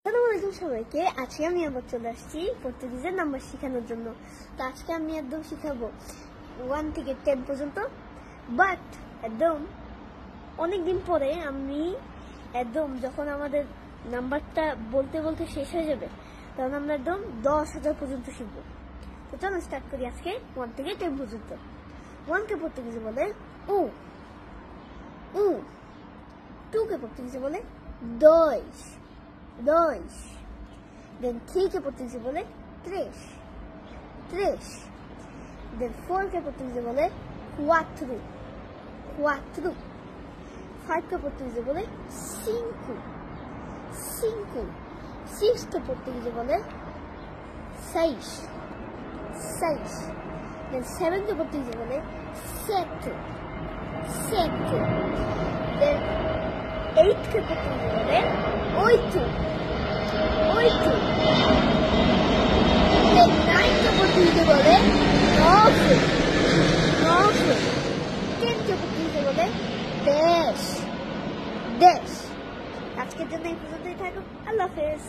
আসসালামু আলাইকুম সবাইকে। আজকে আমি আবার চলে আসছি পর্তুগিজের নাম্বার শেখানোর জন্য। তো আজকে আমি একদম শিখাবো 1 থেকে 10 পর্যন্ত, বাট একদম অনেকদিন পরে আমি একদম যখন আমাদের নাম্বারটা বলতে বলতে শেষ হয়ে যাবে তখন আমরা একদম 10,000 পর্যন্ত শিখবো। তো চলো স্টার্ট করি আজকে 1 থেকে 10 পর্যন্ত। 1 কে পর্তুগিজে বলে উ উ, 2 কে পর্তুগিজে বলে dois dois, then 3 que português vou ler 3 3, then 4 que português vou ler 4 4, 5 que português vou ler 5 5, 6 que português vou ler 6 6, then 7 que português vou ler 7 7, then 8 que português vou ler 8 8, then 9 que português vou ler 9 9, 10 que português vou ler 10 10। আজকের জন্য এই পর্যন্তই থাকুক। আল্লাহ হাফেজ।